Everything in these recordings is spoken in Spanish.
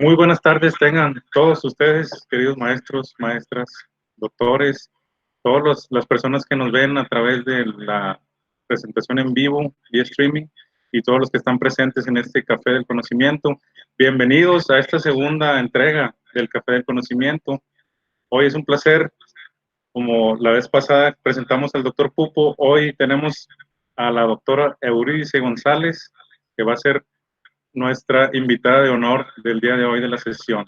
Muy buenas tardes tengan todos ustedes, queridos maestros, maestras, doctores, todas las personas que nos ven a través de la presentación en vivo y streaming y todos los que están presentes en este Café del Conocimiento. Bienvenidos a esta segunda entrega del Café del Conocimiento. Hoy es un placer, como la vez pasada presentamos al doctor Pupo, hoy tenemos a la doctora Eurídice González, que va a ser nuestra invitada de honor del día de hoy de la sesión.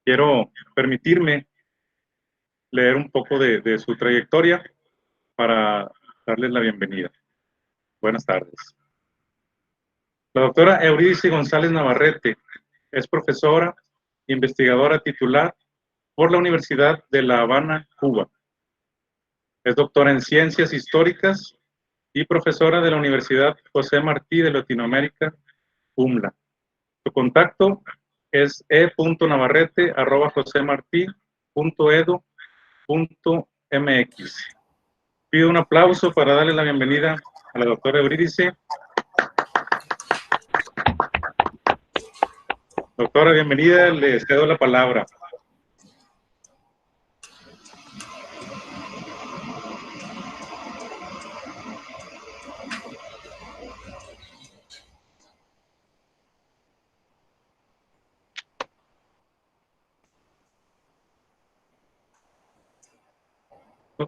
Quiero permitirme leer un poco de su trayectoria para darles la bienvenida. Buenas tardes. La doctora Eurídice González Navarrete es profesora, investigadora titular por la Universidad de La Habana, Cuba. Es doctora en Ciencias Históricas y profesora de la Universidad José Martí de Latinoamérica, UMLA. Su contacto es e.navarrete@josemarti.edu.mx. Pido un aplauso para darle la bienvenida a la doctora Eurídice. Doctora, bienvenida, le cedo la palabra.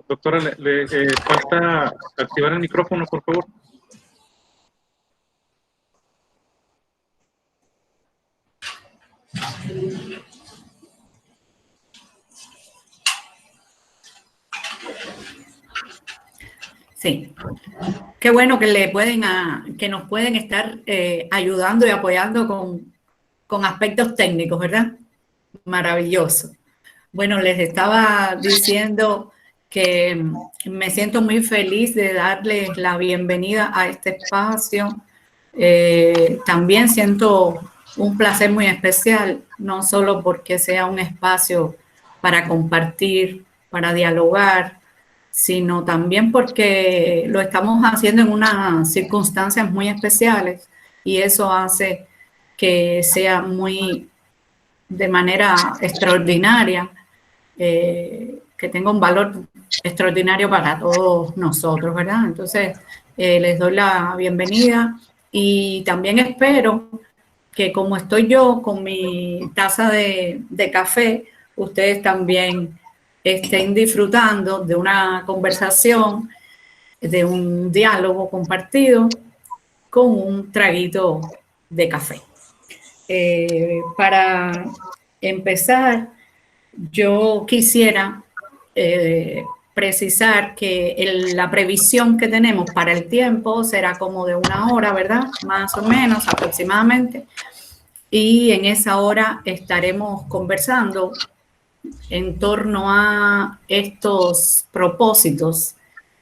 Doctora, le falta activar el micrófono, por favor. Sí, qué bueno que que nos pueden estar ayudando y apoyando con aspectos técnicos, ¿verdad? Maravilloso. Bueno, les estaba diciendo que me siento muy feliz de darles la bienvenida a este espacio. También siento un placer muy especial, no solo porque sea un espacio para compartir, para dialogar, sino también porque lo estamos haciendo en unas circunstancias muy especiales y eso hace que sea de manera extraordinaria, que tenga un valor extraordinario para todos nosotros, ¿verdad? Entonces, les doy la bienvenida y también espero que como estoy yo con mi taza de café, ustedes también estén disfrutando de una conversación, de un diálogo compartido con un traguito de café. Para empezar, yo quisiera precisar que la previsión que tenemos para el tiempo será como de 1 hora, ¿verdad? Más o menos, aproximadamente. Y en esa hora estaremos conversando en torno a estos propósitos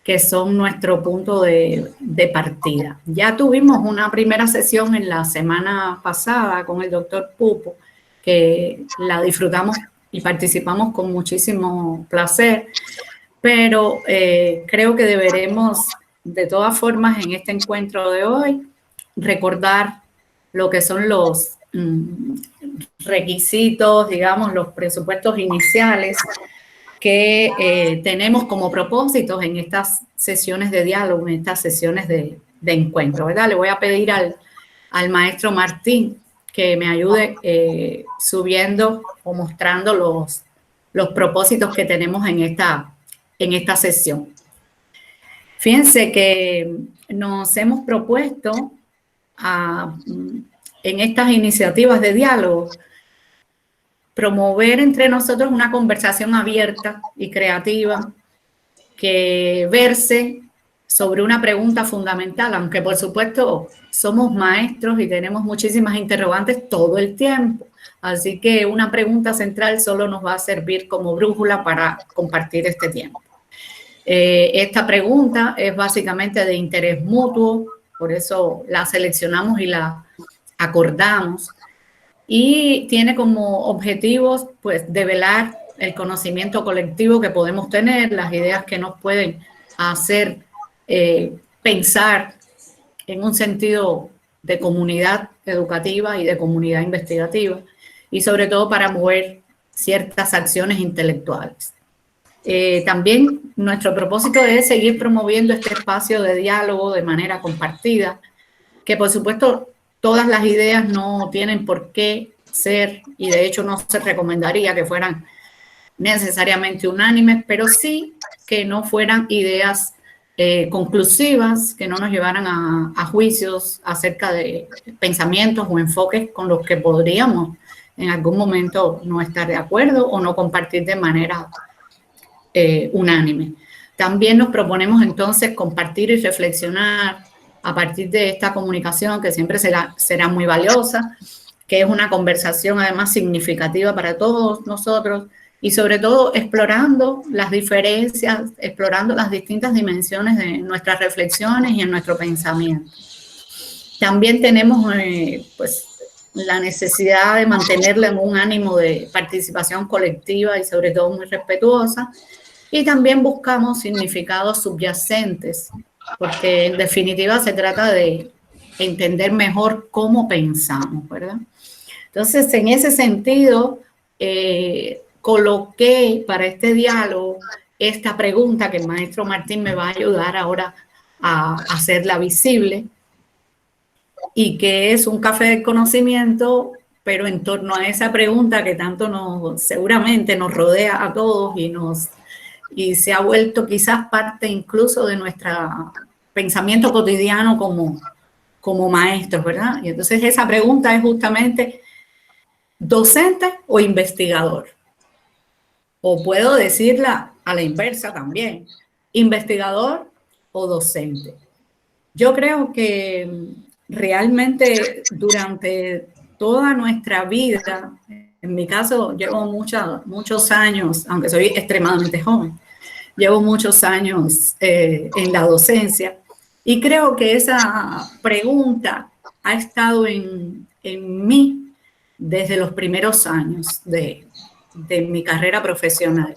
que son nuestro punto de partida. Ya tuvimos una primera sesión en la semana pasada con el doctor Pupo, que la disfrutamos y participamos con muchísimo placer, pero creo que deberemos, de todas formas, en este encuentro de hoy, recordar lo que son los requisitos, digamos, los presupuestos iniciales que tenemos como propósitos en estas sesiones de diálogo, en estas sesiones de encuentro, ¿verdad? Le voy a pedir al maestro Martín que me ayude subiendo o mostrando los propósitos que tenemos en esta sesión. Fíjense que nos hemos propuesto en estas iniciativas de diálogo promover entre nosotros una conversación abierta y creativa que verse sobre una pregunta fundamental, aunque por supuesto somos maestros y tenemos muchísimas interrogantes todo el tiempo. Así que una pregunta central solo nos va a servir como brújula para compartir este tiempo. Esta pregunta es básicamente de interés mutuo, por eso la seleccionamos y la acordamos. Y tiene como objetivos, pues, develar el conocimiento colectivo que podemos tener, las ideas que nos pueden hacer pensar en un sentido de comunidad educativa y de comunidad investigativa, y sobre todo para mover ciertas acciones intelectuales. También nuestro propósito es seguir promoviendo este espacio de diálogo de manera compartida, que por supuesto todas las ideas no tienen por qué ser, y de hecho no se recomendaría que fueran necesariamente unánimes, pero sí que no fueran ideas conclusivas, que no nos llevaran a juicios acerca de pensamientos o enfoques con los que podríamos en algún momento no estar de acuerdo o no compartir de manera unánime. También nos proponemos entonces compartir y reflexionar a partir de esta comunicación, que siempre será muy valiosa, que es una conversación además significativa para todos nosotros, y sobre todo explorando las diferencias, explorando las distintas dimensiones de nuestras reflexiones y en nuestro pensamiento. También tenemos pues, la necesidad de mantenerla en un ánimo de participación colectiva y sobre todo muy respetuosa, y también buscamos significados subyacentes, porque en definitiva se trata de entender mejor cómo pensamos, ¿verdad? Entonces, en ese sentido, coloqué para este diálogo esta pregunta que el maestro Martín me va a ayudar ahora a hacerla visible, y que es un café del conocimiento, pero en torno a esa pregunta que tanto seguramente nos rodea a todos y se ha vuelto quizás parte incluso de nuestro pensamiento cotidiano como maestros, ¿verdad? Y entonces esa pregunta es justamente, ¿docente o investigador? O puedo decirla a la inversa también, ¿investigador o docente? Yo creo que realmente durante toda nuestra vida, en mi caso llevo muchos años, aunque soy extremadamente joven, llevo muchos años en la docencia, y creo que esa pregunta ha estado en mí desde los primeros años de mi carrera profesional.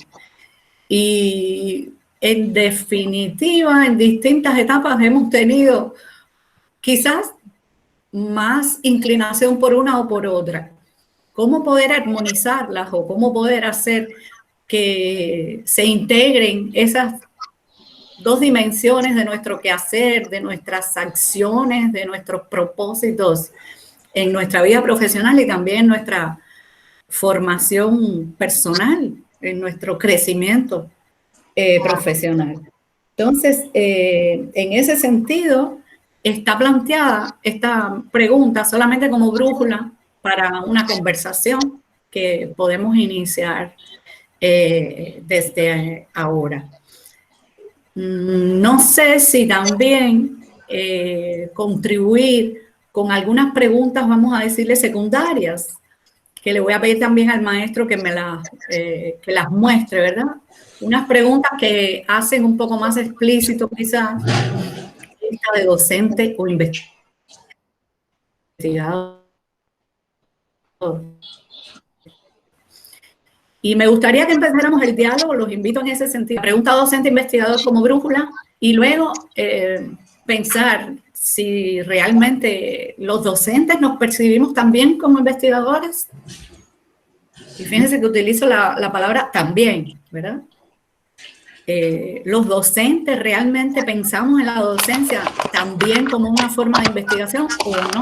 Y en definitiva, en distintas etapas hemos tenido quizás más inclinación por una o por otra. ¿Cómo poder armonizarlas o cómo poder hacer que se integren esas dos dimensiones de nuestro quehacer, de nuestras acciones, de nuestros propósitos en nuestra vida profesional y también en nuestra formación personal, en nuestro crecimiento profesional? Entonces, en ese sentido, está planteada esta pregunta solamente como brújula para una conversación que podemos iniciar desde ahora. No sé si también contribuir con algunas preguntas, vamos a decirle, secundarias, que le voy a pedir también al maestro que que las muestre, ¿verdad? Unas preguntas que hacen un poco más explícito quizás esta de docente o investigador. Y me gustaría que empezáramos el diálogo, los invito en ese sentido. Pregunta docente-investigador como brújula y luego pensar si realmente los docentes nos percibimos también como investigadores. Y fíjense que utilizo la palabra también, ¿verdad? Los docentes realmente pensamos en la docencia también como una forma de investigación o no.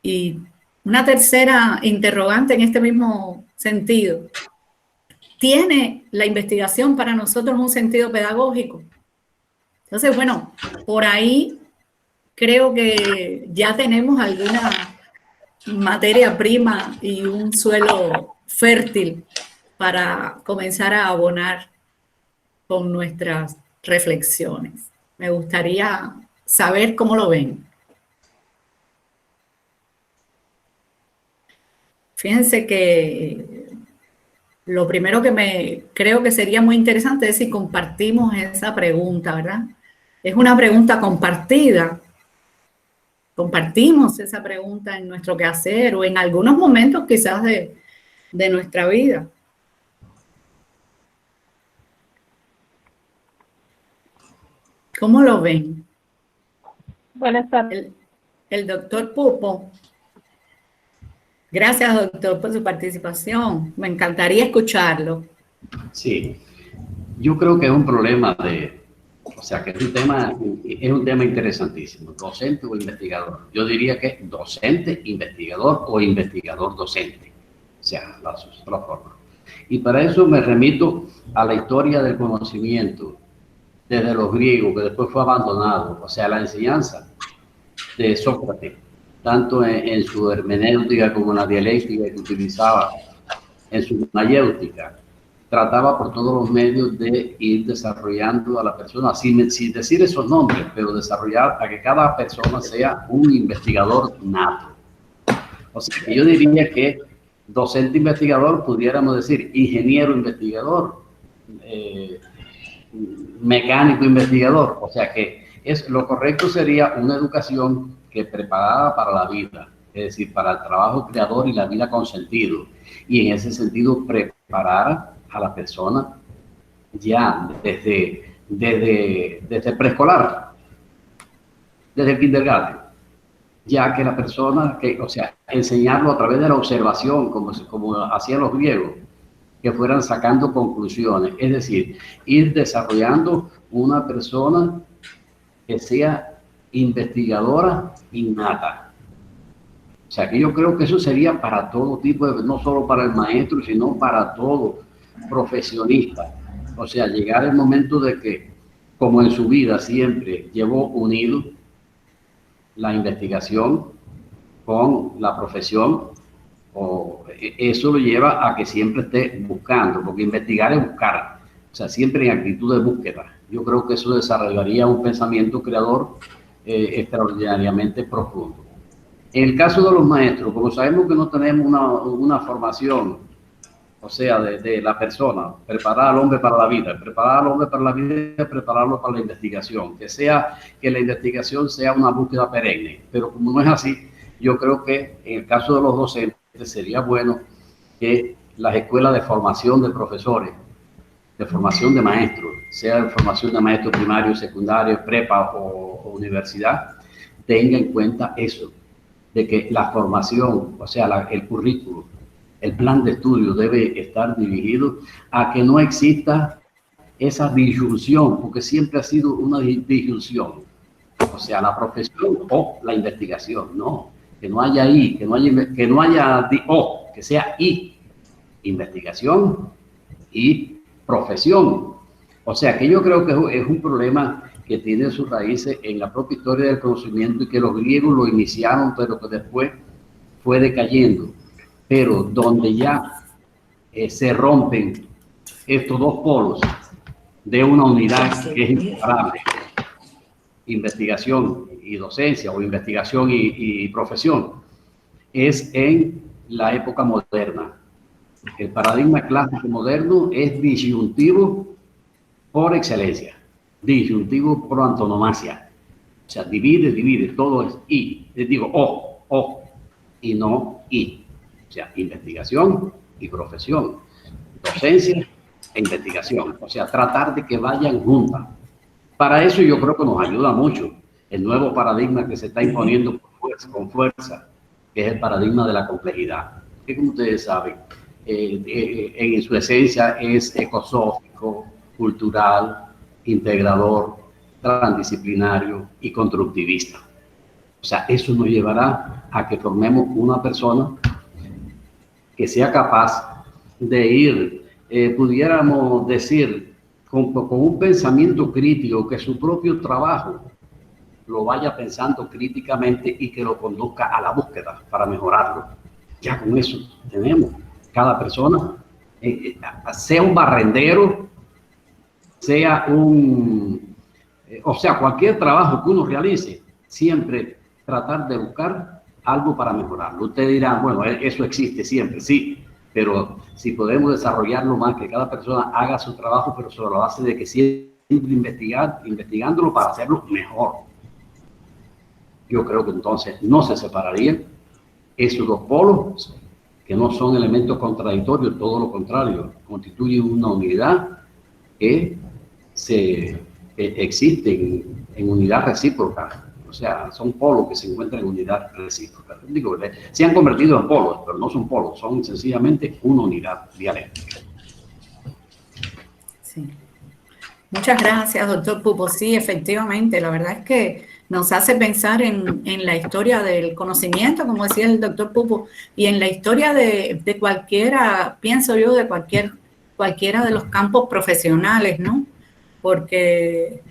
Y una tercera interrogante en este mismo sentido. ¿Tiene la investigación para nosotros un sentido pedagógico? Entonces, bueno, por ahí creo que ya tenemos alguna materia prima y un suelo fértil para comenzar a abonar con nuestras reflexiones. Me gustaría saber cómo lo ven. Fíjense que lo primero que creo que sería muy interesante es si compartimos esa pregunta, ¿verdad? Es una pregunta compartida. Compartimos esa pregunta en nuestro quehacer o en algunos momentos quizás de nuestra vida. ¿Cómo lo ven? Buenas tardes. El doctor Pupo. Gracias, doctor, por su participación. Me encantaría escucharlo. Sí, yo creo que es un problema o sea, que es un tema interesantísimo, docente o investigador. Yo diría que docente, investigador o investigador docente, o sea, las dos formas. Y para eso me remito a la historia del conocimiento desde los griegos, que después fue abandonado, o sea, la enseñanza de Sócrates, tanto en su hermenéutica como en la dialéctica que utilizaba, en su mayéutica, trataba por todos los medios de ir desarrollando a la persona, sin decir esos nombres, pero desarrollar a que cada persona sea un investigador nato. O sea, que yo diría que docente investigador, pudiéramos decir ingeniero investigador, mecánico investigador, o sea que lo correcto sería una educación que preparara para la vida, es decir, para el trabajo creador y la vida con sentido, y en ese sentido preparar a la persona ya desde preescolar, desde el kindergarten, ya que la persona, o sea, enseñarlo a través de la observación, como hacían los griegos, que fueran sacando conclusiones, es decir, ir desarrollando una persona que sea investigadora innata. O sea, que yo creo que eso sería para todo tipo no solo para el maestro, sino para todo profesionista. O sea, llegar el momento de que, como en su vida siempre llevó unido la investigación con la profesión, eso lo lleva a que siempre esté buscando, porque investigar es buscar, o sea, siempre en actitud de búsqueda. Yo creo que eso desarrollaría un pensamiento creador extraordinariamente profundo. En el caso de los maestros, como sabemos que no tenemos una formación, o sea, de la persona, preparar al hombre para la vida, prepararlo para la investigación, que la investigación sea una búsqueda perenne, pero como no es así, yo creo que en el caso de los docentes sería bueno que las escuelas de formación de profesores, de formación de maestros, sea de formación de maestros primarios, secundarios, prepa o universidad, tenga en cuenta eso, de que la formación, o sea, el currículo, el plan de estudio debe estar dirigido a que no exista esa disyunción, porque siempre ha sido una disyunción, o sea, la profesión o la investigación, no, que no haya I, que sea I, investigación y profesión. O sea, que yo creo que es un problema que tiene sus raíces en la propia historia del conocimiento y que los griegos lo iniciaron, pero que después fue decayendo. Pero donde ya se rompen estos dos polos de una unidad que es inseparable, investigación y docencia, o investigación y profesión, es en la época moderna. El paradigma clásico moderno es disyuntivo por excelencia, disyuntivo por antonomasia. O sea, divide, todo es I. Les digo o, y no I. O sea, investigación y profesión, docencia e investigación. O sea, tratar de que vayan juntas. Para eso yo creo que nos ayuda mucho el nuevo paradigma que se está imponiendo con fuerza, que es el paradigma de la complejidad, que como ustedes saben, en su esencia es ecosófico, cultural, integrador, transdisciplinario y constructivista. O sea, eso nos llevará a que formemos una persona que sea capaz de ir, pudiéramos decir, con un pensamiento crítico, que su propio trabajo lo vaya pensando críticamente y que lo conduzca a la búsqueda para mejorarlo. Ya con eso tenemos cada persona, sea un barrendero, sea o sea, cualquier trabajo que uno realice, siempre tratar de buscar algo para mejorarlo. Usted dirá, bueno, eso existe siempre, sí, pero si podemos desarrollarlo más, que cada persona haga su trabajo, pero sobre la base de que siempre investigándolo para hacerlo mejor. Yo creo que entonces no se separarían esos dos polos, que no son elementos contradictorios, todo lo contrario, constituyen una unidad que existe en unidad recíproca, O sea, son polos que se encuentran en unidad recíproca. Digo, se han convertido en polos, pero no son polos, son sencillamente una unidad dialéctica. Sí. Muchas gracias, doctor Pupo. Sí, efectivamente, la verdad es que nos hace pensar en la historia del conocimiento, como decía el doctor Pupo, y en la historia de cualquiera, pienso yo, de cualquiera de los campos profesionales, ¿no? Porque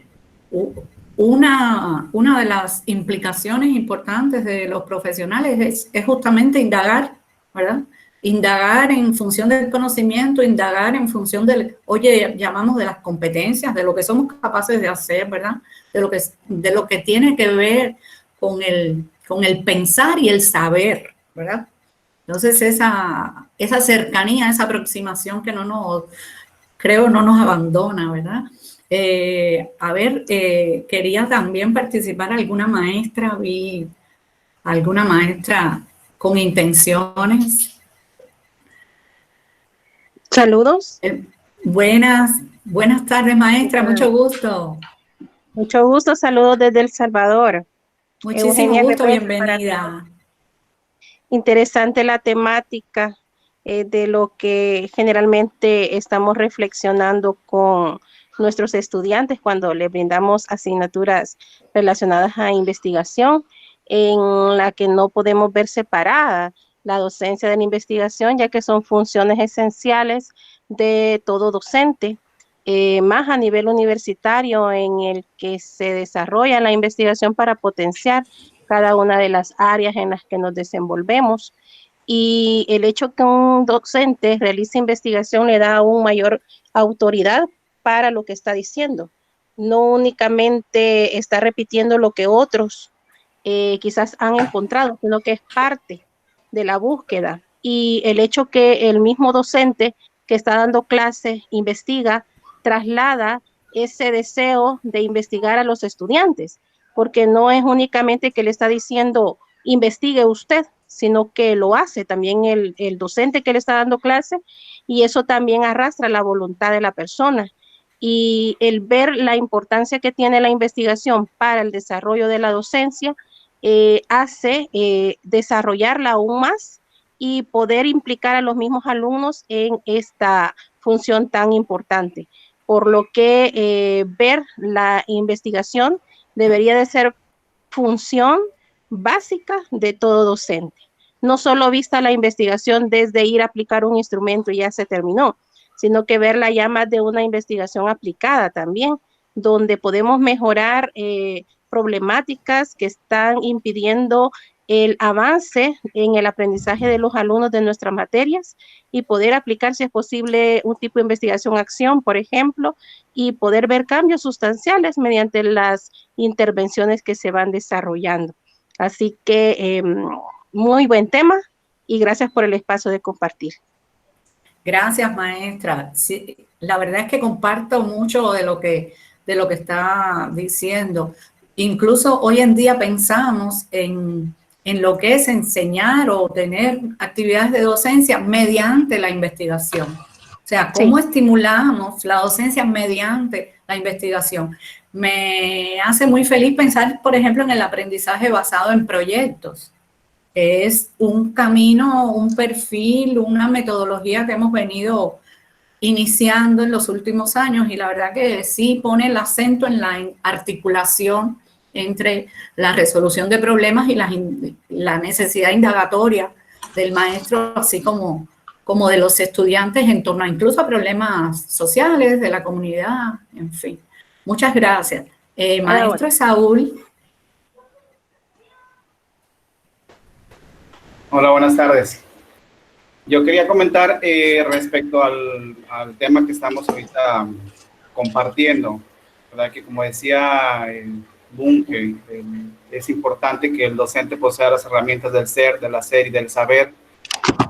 una de las implicaciones importantes de los profesionales es justamente indagar, ¿verdad? Indagar en función del conocimiento, indagar en función del, oye, llamamos de las competencias, de lo que somos capaces de hacer, ¿verdad? De lo que tiene que ver con el pensar y el saber, ¿verdad? Entonces, esa cercanía, esa aproximación que creo no nos abandona, ¿verdad? Quería también participar alguna maestra, vi alguna maestra con intenciones. Saludos. Buenas tardes, maestra, mucho gusto. Mucho gusto, saludos desde El Salvador. Muchísimo gusto, bienvenida. Interesante la temática de lo que generalmente estamos reflexionando con nuestros estudiantes cuando les brindamos asignaturas relacionadas a investigación, en la que no podemos ver separada la docencia de la investigación, ya que son funciones esenciales de todo docente, más a nivel universitario, en el que se desarrolla la investigación para potenciar cada una de las áreas en las que nos desenvolvemos. Y el hecho que un docente realice investigación le da aún mayor autoridad para lo que está diciendo. No únicamente está repitiendo lo que otros quizás han encontrado, sino que es parte de la búsqueda. Y el hecho que el mismo docente que está dando clases investiga, traslada ese deseo de investigar a los estudiantes, porque no es únicamente que le está diciendo investigue usted, sino que lo hace también el docente que le está dando clase, y eso también arrastra la voluntad de la persona. Y el ver la importancia que tiene la investigación para el desarrollo de la docencia hace desarrollarla aún más y poder implicar a los mismos alumnos en esta función tan importante. Por lo que ver la investigación debería de ser función básica de todo docente. No solo vista la investigación desde ir a aplicar un instrumento y ya se terminó, sino que verla ya más de una investigación aplicada también, donde podemos mejorar problemáticas que están impidiendo el avance en el aprendizaje de los alumnos de nuestras materias y poder aplicar, si es posible, un tipo de investigación-acción, por ejemplo, y poder ver cambios sustanciales mediante las intervenciones que se van desarrollando. Así que muy buen tema y gracias por el espacio de compartir. Gracias, maestra. Sí, la verdad es que comparto mucho de lo que está diciendo. Incluso hoy en día pensamos en lo que es enseñar o tener actividades de docencia mediante la investigación. O sea, ¿cómo estimulamos la docencia mediante la investigación? Me hace muy feliz pensar, por ejemplo, en el aprendizaje basado en proyectos. Es un camino, un perfil, una metodología que hemos venido iniciando en los últimos años y la verdad que sí pone el acento en la articulación entre la resolución de problemas y la necesidad indagatoria del maestro, así como de los estudiantes en torno a incluso a problemas sociales de la comunidad, en fin. Muchas gracias. Maestro Saúl. Hola, buenas tardes. Yo quería comentar respecto al tema que estamos ahorita compartiendo, ¿verdad? Que como decía Bunge, es importante que el docente posea las herramientas del ser, del hacer y del saber,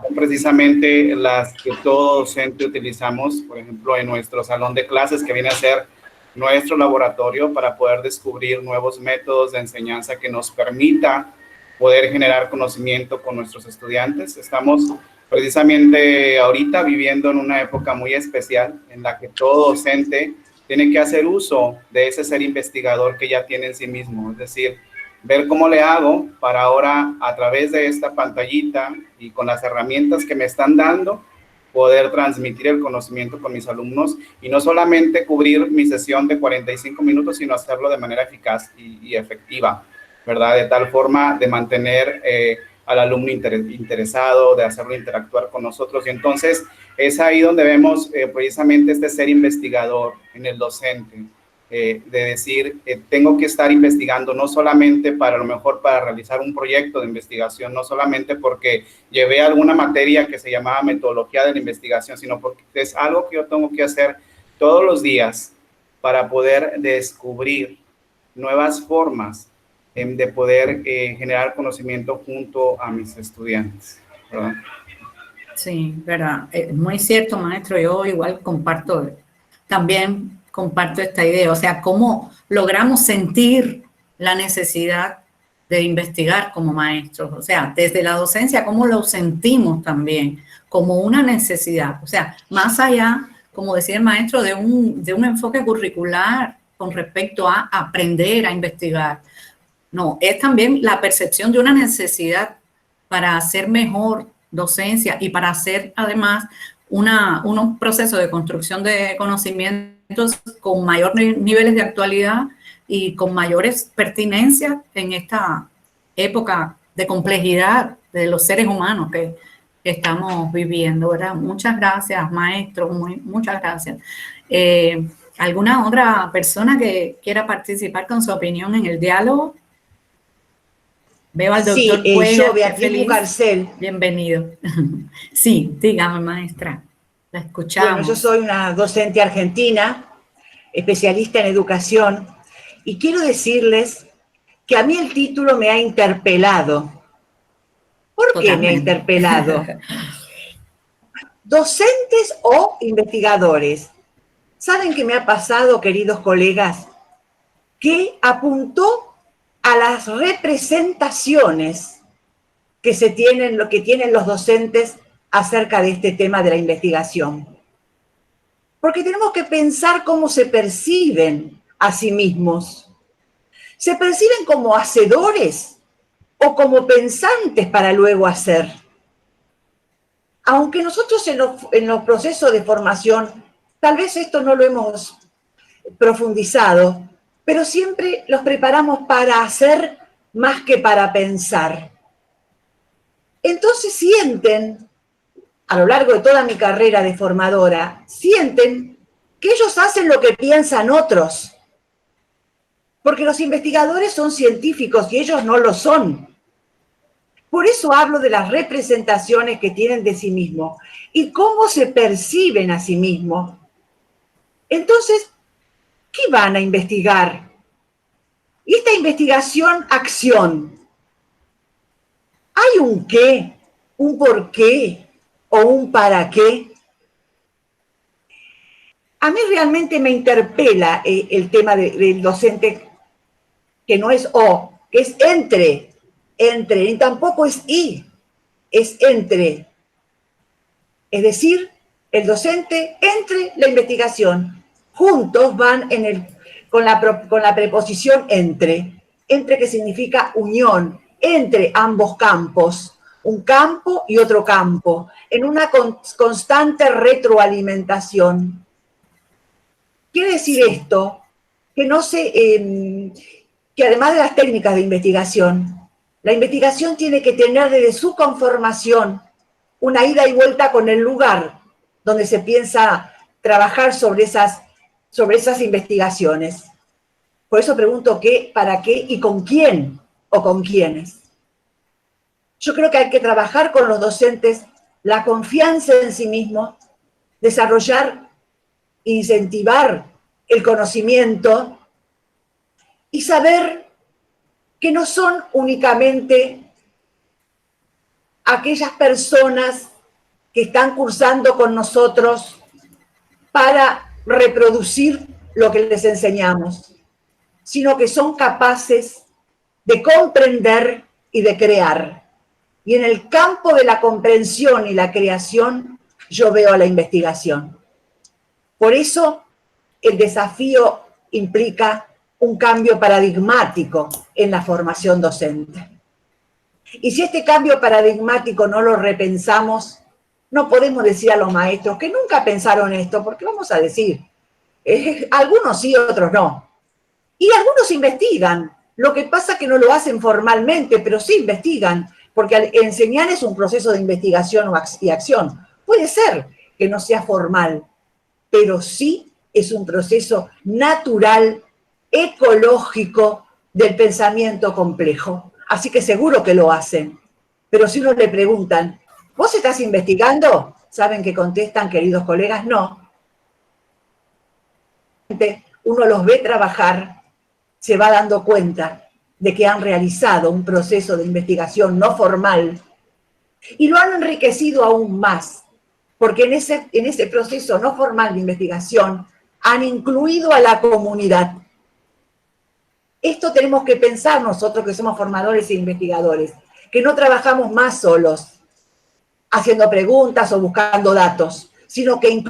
son precisamente las que todo docente utilizamos, por ejemplo, en nuestro salón de clases, que viene a ser nuestro laboratorio para poder descubrir nuevos métodos de enseñanza que nos permita poder generar conocimiento con nuestros estudiantes. Estamos precisamente ahorita viviendo en una época muy especial en la que todo docente tiene que hacer uso de ese ser investigador que ya tiene en sí mismo, es decir, ver cómo le hago para ahora, a través de esta pantallita y con las herramientas que me están dando, poder transmitir el conocimiento con mis alumnos y no solamente cubrir mi sesión de 45 minutos, sino hacerlo de manera eficaz y efectiva, ¿verdad? De tal forma de mantener al alumno interesado, de hacerlo interactuar con nosotros. Y entonces es ahí donde vemos precisamente este ser investigador en el docente, de decir, tengo que estar investigando no solamente para, a lo mejor, para realizar un proyecto de investigación, no solamente porque llevé alguna materia que se llamaba metodología de la investigación, sino porque es algo que yo tengo que hacer todos los días para poder descubrir nuevas formas de poder generar conocimiento junto a mis estudiantes, ¿verdad? Sí, verdad. Muy cierto, maestro. Yo igual también comparto esta idea. O sea, cómo logramos sentir la necesidad de investigar como maestros. O sea, desde la docencia, cómo lo sentimos también como una necesidad. O sea, más allá, como decía el maestro, de un enfoque curricular con respecto a aprender a investigar. No, es también la percepción de una necesidad para hacer mejor docencia y para hacer además unos procesos de construcción de conocimientos con mayores niveles de actualidad y con mayores pertinencias en esta época de complejidad de los seres humanos que estamos viviendo, ¿verdad? Muchas gracias, maestro, muchas gracias. ¿Alguna otra persona que quiera participar con su opinión en el diálogo? Veo al doctor Cuellar, yo, Beatriz Mucarcel. Bienvenido. Sí, dígame, maestra. La escuchamos. Bueno, yo soy una docente argentina, especialista en educación, y quiero decirles que a mí el título me ha interpelado. ¿Por qué me ha interpelado? ¿Docentes o investigadores? ¿Saben qué me ha pasado, queridos colegas? Que apuntó a las representaciones que tienen los docentes acerca de este tema de la investigación. Porque tenemos que pensar cómo se perciben a sí mismos. ¿Se perciben como hacedores o como pensantes para luego hacer? Aunque nosotros en los procesos de formación, tal vez esto no lo hemos profundizado, pero siempre los preparamos para hacer más que para pensar. Entonces sienten, a lo largo de toda mi carrera de formadora, sienten que ellos hacen lo que piensan otros. Porque los investigadores son científicos y ellos no lo son. Por eso hablo de las representaciones que tienen de sí mismos y cómo se perciben a sí mismos. Entonces, ¿qué van a investigar? Y esta investigación, acción. ¿Hay un qué, un por qué o un para qué? A mí realmente me interpela el tema del docente que no es o, que es entre, y tampoco es y, es entre. Es decir, el docente entre la investigación. Juntos van con la preposición entre que significa unión, entre ambos campos, un campo y otro campo, en una constante retroalimentación. Quiere decir esto, que que además de las técnicas de investigación, la investigación tiene que tener desde su conformación una ida y vuelta con el lugar donde se piensa trabajar sobre esas investigaciones. Por eso pregunto qué, para qué y con quién o con quiénes. Yo creo que hay que trabajar con los docentes la confianza en sí mismos, desarrollar, incentivar el conocimiento y saber que no son únicamente aquellas personas que están cursando con nosotros para reproducir lo que les enseñamos, sino que son capaces de comprender y de crear. Y en el campo de la comprensión y la creación, yo veo a la investigación. Por eso, el desafío implica un cambio paradigmático en la formación docente. Y si este cambio paradigmático no lo repensamos, no podemos decir a los maestros que nunca pensaron esto, porque vamos a decir, algunos sí, otros no. Y algunos investigan. Lo que pasa es que no lo hacen formalmente, pero sí investigan, porque enseñar es un proceso de investigación y acción. Puede ser que no sea formal, pero sí es un proceso natural, ecológico del pensamiento complejo. Así que seguro que lo hacen. Pero si uno le preguntan, ¿vos estás investigando? ¿Saben que contestan, queridos colegas? No. Uno los ve trabajar, se va dando cuenta de que han realizado un proceso de investigación no formal y lo han enriquecido aún más, porque en ese proceso no formal de investigación han incluido a la comunidad. Esto tenemos que pensar nosotros que somos formadores e investigadores, que no trabajamos más solos, haciendo preguntas o buscando datos, sino que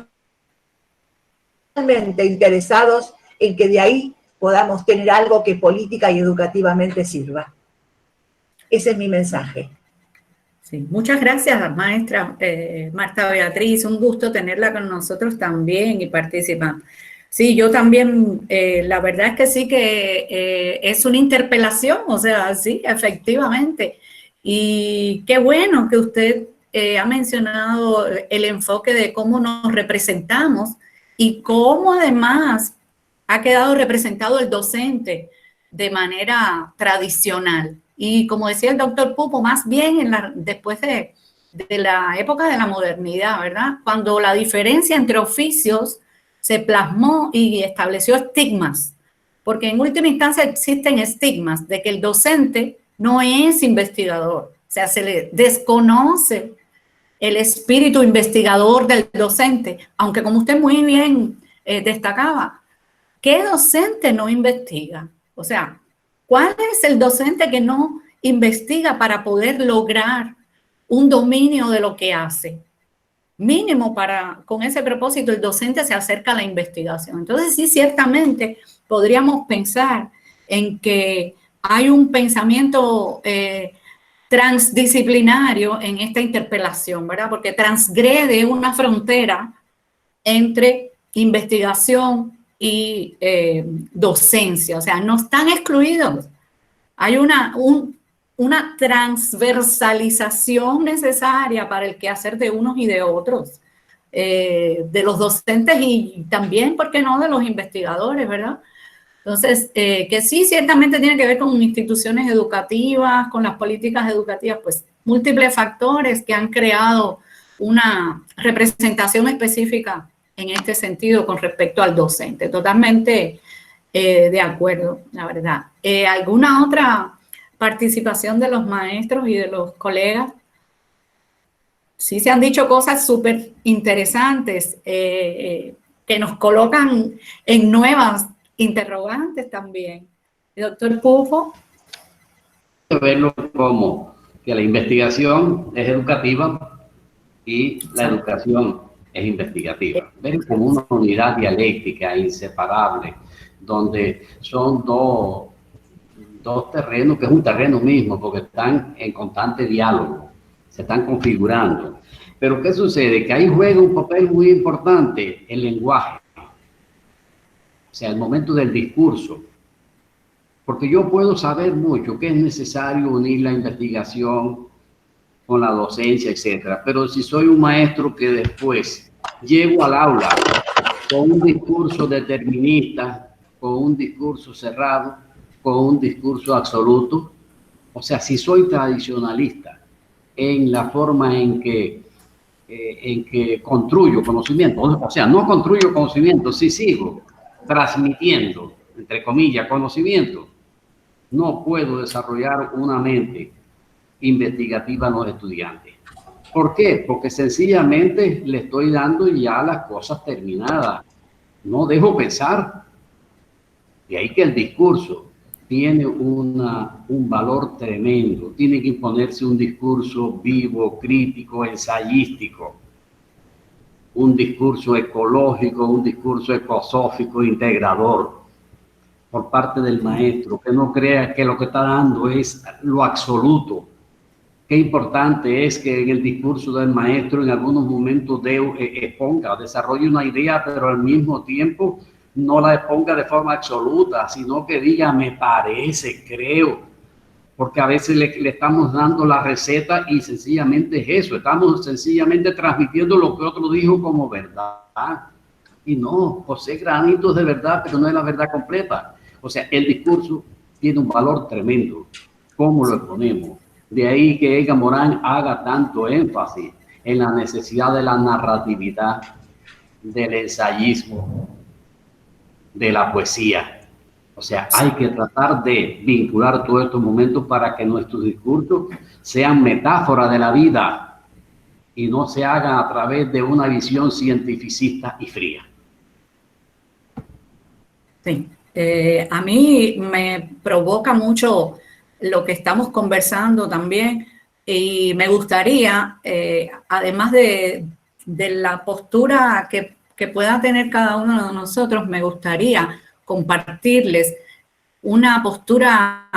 realmente interesados en que de ahí podamos tener algo que política y educativamente sirva. Ese es mi mensaje. Sí, muchas gracias, maestra Marta Beatriz. Un gusto tenerla con nosotros también y participar. Sí, yo también, la verdad es que sí que es una interpelación, o sea, sí, efectivamente. Y qué bueno que usted ha mencionado el enfoque de cómo nos representamos y cómo además ha quedado representado el docente de manera tradicional. Y como decía el doctor Pupo, más bien después de la época de la modernidad, ¿verdad? Cuando la diferencia entre oficios se plasmó y estableció estigmas, porque en última instancia existen estigmas de que el docente no es investigador, o sea, se le desconoce el espíritu investigador del docente, aunque como usted muy bien destacaba, ¿qué docente no investiga? O sea, ¿cuál es el docente que no investiga para poder lograr un dominio de lo que hace? Mínimo con ese propósito el docente se acerca a la investigación. Entonces sí, ciertamente podríamos pensar en que hay un pensamiento transdisciplinario en esta interpelación, ¿verdad? Porque transgrede una frontera entre investigación y docencia, o sea, no están excluidos. Hay una transversalización necesaria para el quehacer de unos y de otros, de los docentes y también, ¿por qué no?, de los investigadores, ¿verdad? Entonces, que sí, ciertamente tiene que ver con instituciones educativas, con las políticas educativas, pues múltiples factores que han creado una representación específica en este sentido con respecto al docente. Totalmente de acuerdo, la verdad. ¿Alguna otra participación de los maestros y de los colegas? Sí, se han dicho cosas súper interesantes que nos colocan en nuevas interrogantes también. Doctor Pufo. Verlo como que la investigación es educativa y la educación es investigativa. Ver como una unidad dialéctica inseparable, donde son dos terrenos, que es un terreno mismo, porque están en constante diálogo, se están configurando. Pero ¿qué sucede? Que ahí juega un papel muy importante el lenguaje, o sea, el momento del discurso. Porque yo puedo saber mucho que es necesario unir la investigación con la docencia, etcétera. Pero si soy un maestro que después llego al aula con un discurso determinista, con un discurso cerrado, con un discurso absoluto, o sea, si soy tradicionalista en la forma en que construyo conocimiento, o sea, no construyo conocimiento, si sigo transmitiendo, entre comillas, conocimiento, no puedo desarrollar una mente investigativa a los estudiantes. ¿Por qué? Porque sencillamente le estoy dando ya las cosas terminadas. No dejo pensar. De ahí que el discurso tiene un valor tremendo. Tiene que imponerse un discurso vivo, crítico, ensayístico. Un discurso ecológico, un discurso ecosófico, integrador. por parte del maestro, que no crea que lo que está dando es lo absoluto. Qué importante es que en el discurso del maestro en algunos momentos exponga, desarrolle una idea, pero al mismo tiempo no la exponga de forma absoluta, sino que diga, me parece, creo, porque a veces le estamos dando la receta y sencillamente es eso, estamos sencillamente transmitiendo lo que otro dijo como verdad. Y no, José Granitos de verdad, pero no es la verdad completa. O sea, el discurso tiene un valor tremendo, cómo lo exponemos. De ahí que Edgar Morin haga tanto énfasis en la necesidad de la narratividad, del ensayismo, de la poesía. O sea, hay que tratar de vincular todos estos momentos para que nuestros discursos sean metáfora de la vida y no se hagan a través de una visión cientificista y fría. Sí, a mí me provoca mucho lo que estamos conversando también y me gustaría, además de la postura que pueda tener cada uno de nosotros, me gustaría compartirles una postura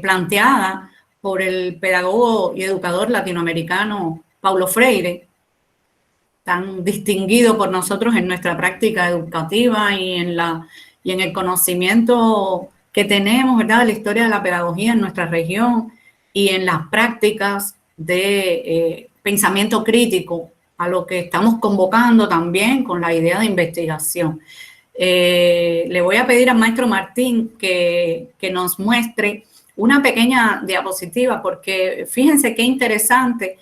planteada por el pedagogo y educador latinoamericano Paulo Freire, tan distinguido por nosotros en nuestra práctica educativa y en el conocimiento que tenemos, ¿verdad?, de la historia de la pedagogía en nuestra región y en las prácticas de pensamiento crítico, a lo que estamos convocando también con la idea de investigación. Le voy a pedir al maestro Martín que nos muestre una pequeña diapositiva, porque fíjense qué interesante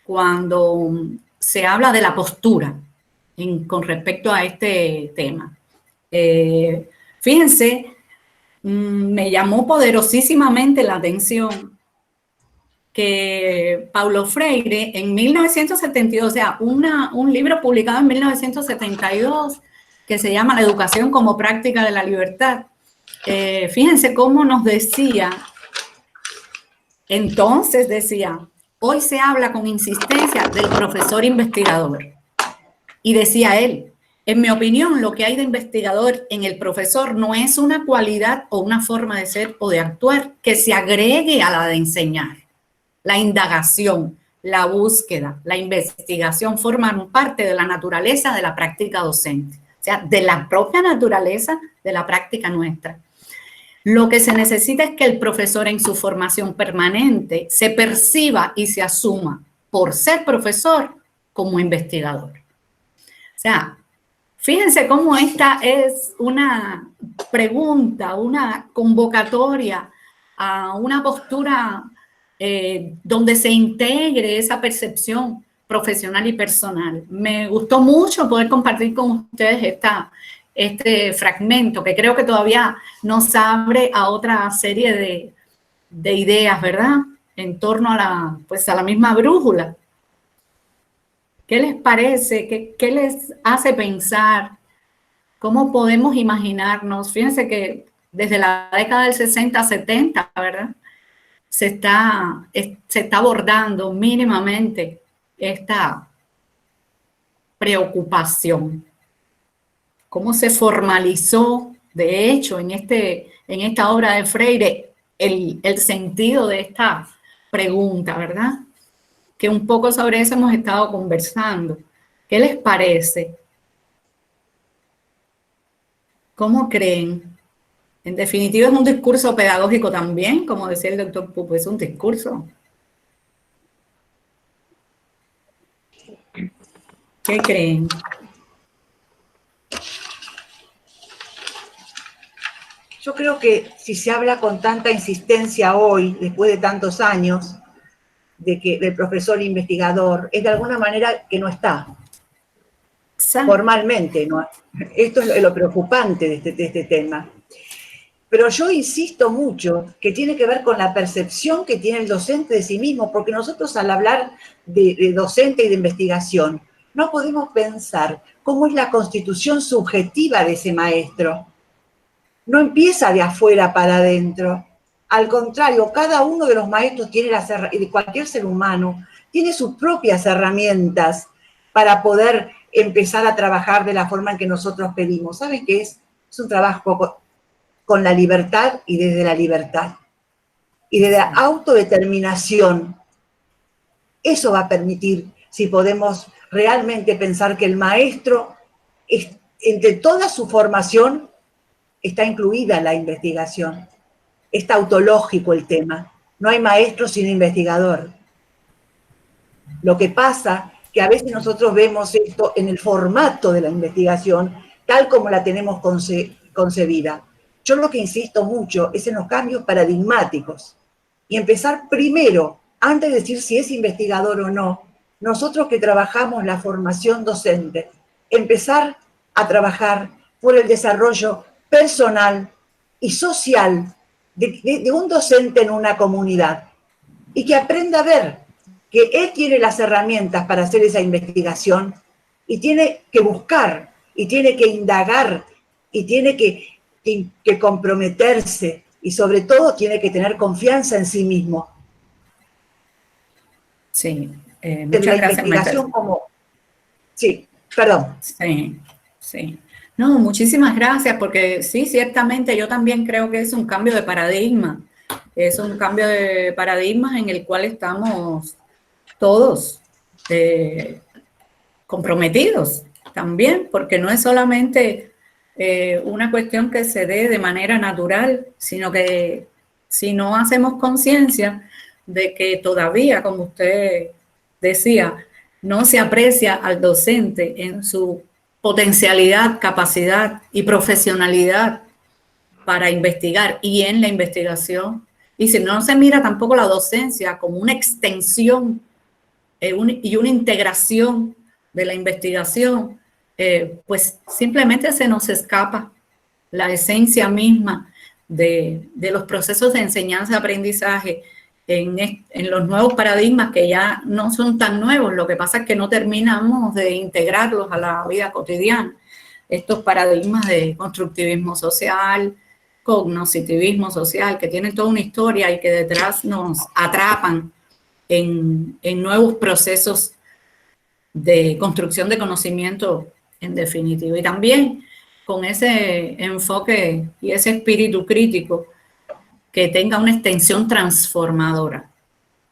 cuando se habla de la postura con respecto a este tema. Fíjense, me llamó poderosísimamente la atención que Paulo Freire en 1972, o sea, un libro publicado en 1972 que se llama La educación como práctica de la libertad. Fíjense cómo nos decía, entonces decía, hoy se habla con insistencia del profesor investigador. Y decía él, en mi opinión, lo que hay de investigador en el profesor no es una cualidad o una forma de ser o de actuar que se agregue a la de enseñar. La indagación, la búsqueda, la investigación forman parte de la naturaleza de la práctica docente, o sea, de la propia naturaleza de la práctica nuestra. Lo que se necesita es que el profesor en su formación permanente se perciba y se asuma por ser profesor como investigador. O sea, fíjense cómo esta es una pregunta, una convocatoria a una postura donde se integre esa percepción profesional y personal. Me gustó mucho poder compartir con ustedes este fragmento que creo que todavía nos abre a otra serie de ideas, ¿verdad? En torno a la misma brújula. ¿Qué les parece? ¿Qué les hace pensar? ¿Cómo podemos imaginarnos? Fíjense que desde la década del 60, 70, ¿verdad?, se está abordando mínimamente esta preocupación. ¿Cómo se formalizó, de hecho, en esta obra de Freire, el sentido de esta pregunta, ¿verdad? Que un poco sobre eso hemos estado conversando. ¿Qué les parece? ¿Cómo creen? En definitiva, es un discurso pedagógico también, como decía el doctor Pupo, es un discurso. ¿Qué creen? Yo creo que si se habla con tanta insistencia hoy, después de tantos años, del profesor investigador, es de alguna manera que no está. Formalmente, ¿no? Esto es lo preocupante de este tema. Pero yo insisto mucho que tiene que ver con la percepción que tiene el docente de sí mismo, porque nosotros al hablar de docente y de investigación, no podemos pensar cómo es la constitución subjetiva de ese maestro. No empieza de afuera para adentro. Al contrario, cada uno de los maestros tiene de cualquier ser humano, tiene sus propias herramientas para poder empezar a trabajar de la forma en que nosotros pedimos. ¿Saben qué es? Es un trabajo con la libertad y desde la libertad. Y desde la autodeterminación. Eso va a permitir, si podemos realmente pensar que el maestro, entre toda su formación, está incluida la investigación. Es tautológico el tema. No hay maestro sin investigador. Lo que pasa que a veces nosotros vemos esto en el formato de la investigación, tal como la tenemos concebida. Yo lo que insisto mucho es en los cambios paradigmáticos. Y empezar primero, antes de decir si es investigador o no, nosotros que trabajamos la formación docente, empezar a trabajar por el desarrollo personal y social de un docente en una comunidad y que aprenda a ver que él tiene las herramientas para hacer esa investigación y tiene que buscar y tiene que indagar y tiene que comprometerse y sobre todo tiene que tener confianza en sí mismo. Sí, de muchas la gracias, investigación como... Sí, perdón. Sí, sí. No, muchísimas gracias, porque sí, ciertamente yo también creo que es un cambio de paradigma. Es un cambio de paradigma en el cual estamos todos comprometidos también, porque no es solamente una cuestión que se dé de manera natural, sino que si no hacemos conciencia de que todavía, como usted decía, no se aprecia al docente en su potencialidad, capacidad y profesionalidad para investigar y en la investigación. Y si no se mira tampoco la docencia como una extensión y una integración de la investigación, pues simplemente se nos escapa la esencia misma de los procesos de enseñanza-aprendizaje en los nuevos paradigmas que ya no son tan nuevos. Lo que pasa es que no terminamos de integrarlos a la vida cotidiana. Estos paradigmas de constructivismo social, cognoscitivismo social, que tienen toda una historia y que detrás nos atrapan en nuevos procesos de construcción de conocimiento en definitiva. Y también con ese enfoque y ese espíritu crítico que tenga una extensión transformadora.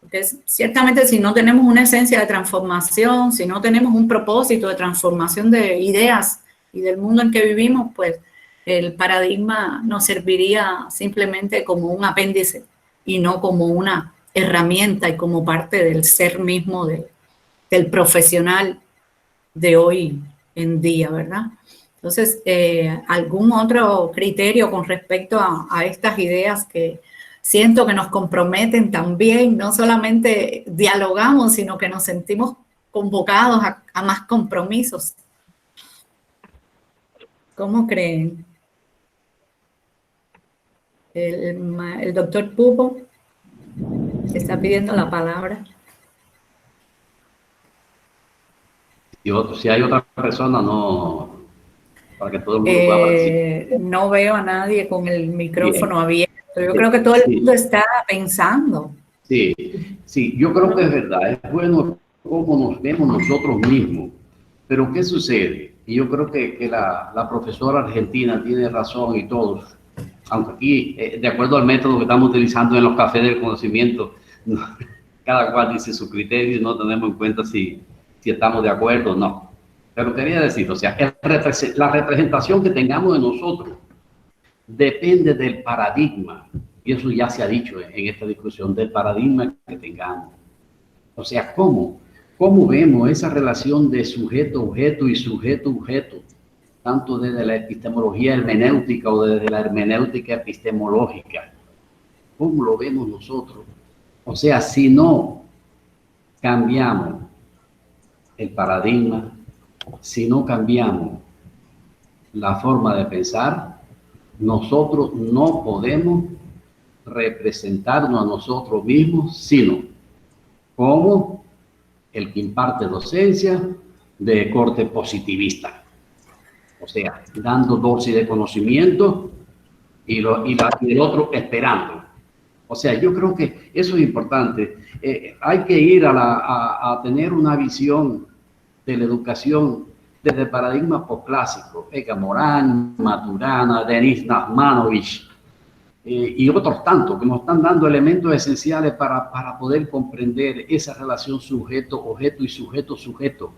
Porque ciertamente si no tenemos una esencia de transformación, si no tenemos un propósito de transformación de ideas y del mundo en que vivimos, pues el paradigma nos serviría simplemente como un apéndice y no como una herramienta y como parte del ser mismo del profesional de hoy en día, ¿verdad? Entonces, ¿algún otro criterio con respecto a estas ideas que siento que nos comprometen también? No solamente dialogamos, sino que nos sentimos convocados a más compromisos. ¿Cómo creen? El doctor Pupo se está pidiendo la palabra. Si hay otra persona, no, para que todo el mundo pueda participar. No veo a nadie con el micrófono abierto. Yo Sí, creo que todo el sí. mundo está pensando. Sí, sí, yo creo que es verdad, es bueno cómo nos vemos nosotros mismos, pero ¿qué sucede? Y yo creo que la profesora argentina tiene razón y todos, aunque aquí, de acuerdo al método que estamos utilizando en los cafés del conocimiento, cada cual dice su criterio y no tenemos en cuenta si estamos de acuerdo o no. Pero quería decir, o sea, la representación que tengamos de nosotros depende del paradigma, y eso ya se ha dicho en esta discusión, del paradigma que tengamos. O sea, ¿cómo vemos esa relación de sujeto-objeto y sujeto-objeto, tanto desde la epistemología hermenéutica o desde la hermenéutica epistemológica? ¿Cómo lo vemos nosotros? O sea, si no cambiamos el paradigma, si no cambiamos la forma de pensar, nosotros no podemos representarnos a nosotros mismos, sino como el que imparte docencia de corte positivista. O sea, dando dosis de conocimiento y el otro esperando. O sea, yo creo que eso es importante. Hay que ir a tener una visión de la educación desde el paradigma posclásico, Edgar Morin, Maturana, Denis Nachmanovich y otros tantos que nos están dando elementos esenciales para poder comprender esa relación sujeto-objeto y sujeto-sujeto.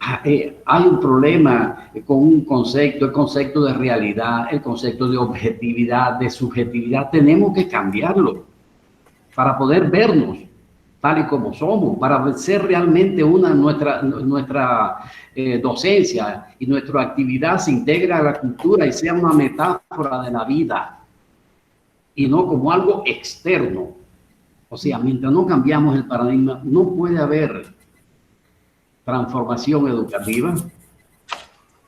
Hay un problema con un concepto, el concepto de realidad, el concepto de objetividad, de subjetividad. Tenemos que cambiarlo para poder vernos tal y como somos, para ser realmente nuestra docencia y nuestra actividad se integra a la cultura y sea una metáfora de la vida y no como algo externo. O sea, mientras no cambiamos el paradigma, no puede haber transformación educativa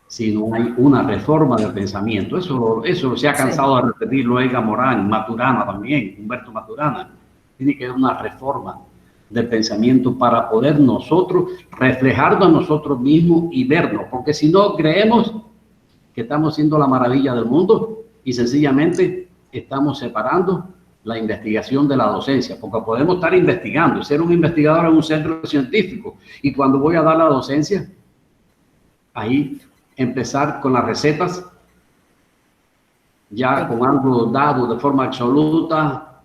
si no hay una reforma del pensamiento. Eso se ha cansado de repetirlo Edgar Morin, Maturana también, Humberto Maturana. Tiene que haber una reforma del pensamiento para poder nosotros reflejarnos a nosotros mismos y vernos, porque si no creemos que estamos siendo la maravilla del mundo y sencillamente estamos separando la investigación de la docencia, porque podemos estar investigando, ser un investigador en un centro científico y cuando voy a dar la docencia, ahí empezar con las recetas, ya con algo dado de forma absoluta,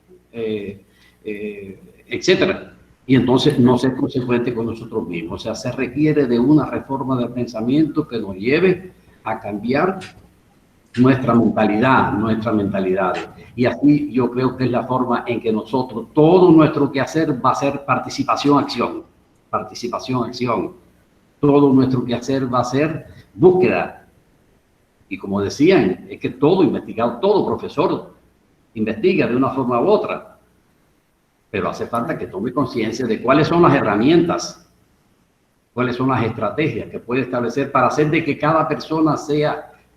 etcétera. Y entonces no ser consecuente con nosotros mismos. O sea, se requiere de una reforma del pensamiento que nos lleve a cambiar nuestra mentalidad. Y así yo creo que es la forma en que nosotros, todo nuestro quehacer va a ser participación-acción. Participación-acción. Todo nuestro quehacer va a ser búsqueda. Y como decían, es que todo investigador, todo profesor investiga de una forma u otra. Pero hace falta que tome conciencia de cuáles son las herramientas, cuáles son las estrategias que puede establecer para hacer de que cada persona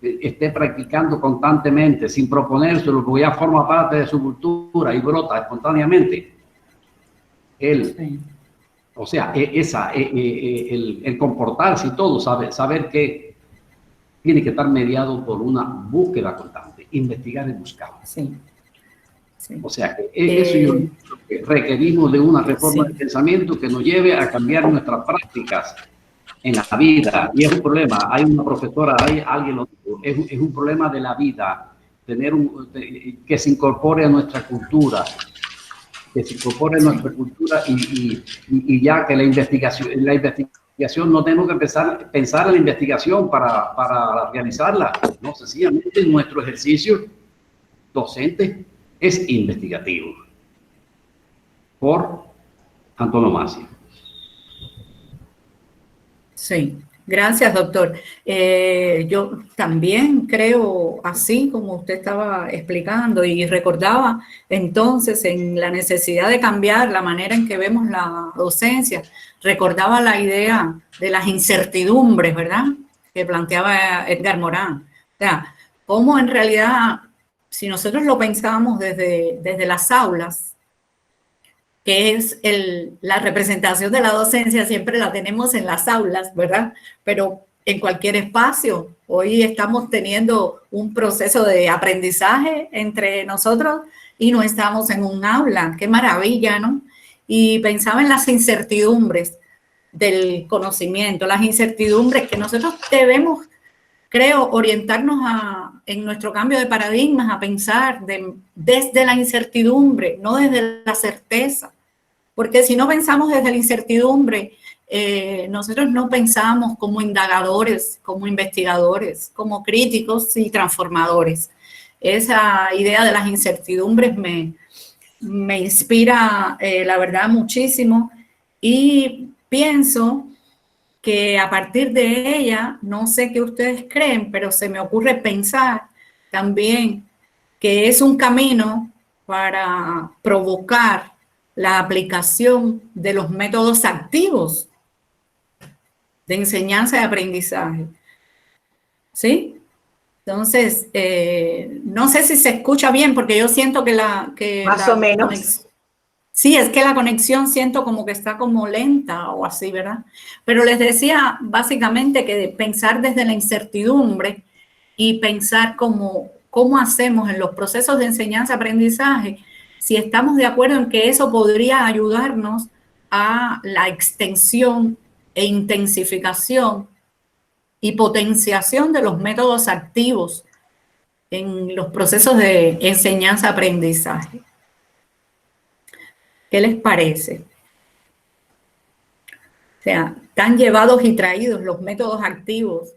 esté practicando constantemente, sin proponérselo, porque ya forma parte de su cultura y brota espontáneamente. O sea, el comportarse y todo, saber que tiene que estar mediado por una búsqueda constante, investigar y buscar. Sí. Sí. O sea, eso yo requerimos de una reforma de pensamiento que nos lleve a cambiar nuestras prácticas en la vida. Y es un problema, hay una profesora, alguien lo dijo, es un problema de la vida, que se incorpore a nuestra cultura, y ya que la investigación no tenemos que pensar en la investigación para realizarla, no, sencillamente nuestro ejercicio docente es investigativo por antonomasia. Sí, gracias, doctor. Yo también creo, así como usted estaba explicando, y recordaba entonces en la necesidad de cambiar la manera en que vemos la docencia, recordaba la idea de las incertidumbres, ¿verdad?, que planteaba Edgar Morin. O sea, cómo en realidad, si nosotros lo pensábamos desde las aulas, que es la representación de la docencia, siempre la tenemos en las aulas, ¿verdad? Pero en cualquier espacio, hoy estamos teniendo un proceso de aprendizaje entre nosotros y no estamos en un aula. ¡Qué maravilla!, ¿no? Y pensaba en las incertidumbres del conocimiento, las incertidumbres que nosotros debemos, creo, orientarnos en nuestro cambio de paradigmas, a pensar desde la incertidumbre, no desde la certeza. Porque si no pensamos desde la incertidumbre, nosotros no pensamos como indagadores, como investigadores, como críticos y transformadores. Esa idea de las incertidumbres me inspira, la verdad, muchísimo, y pienso que a partir de ella, no sé qué ustedes creen, pero se me ocurre pensar también que es un camino para provocar la aplicación de los métodos activos de enseñanza y aprendizaje. ¿Sí? Entonces, no sé si se escucha bien, porque yo siento que más o menos. Sí, es que la conexión siento como que está como lenta o así, ¿verdad? Pero les decía básicamente que pensar desde la incertidumbre y pensar cómo hacemos en los procesos de enseñanza-aprendizaje, si estamos de acuerdo en que eso podría ayudarnos a la extensión e intensificación y potenciación de los métodos activos en los procesos de enseñanza-aprendizaje. ¿Qué les parece? O sea, están llevados y traídos los métodos activos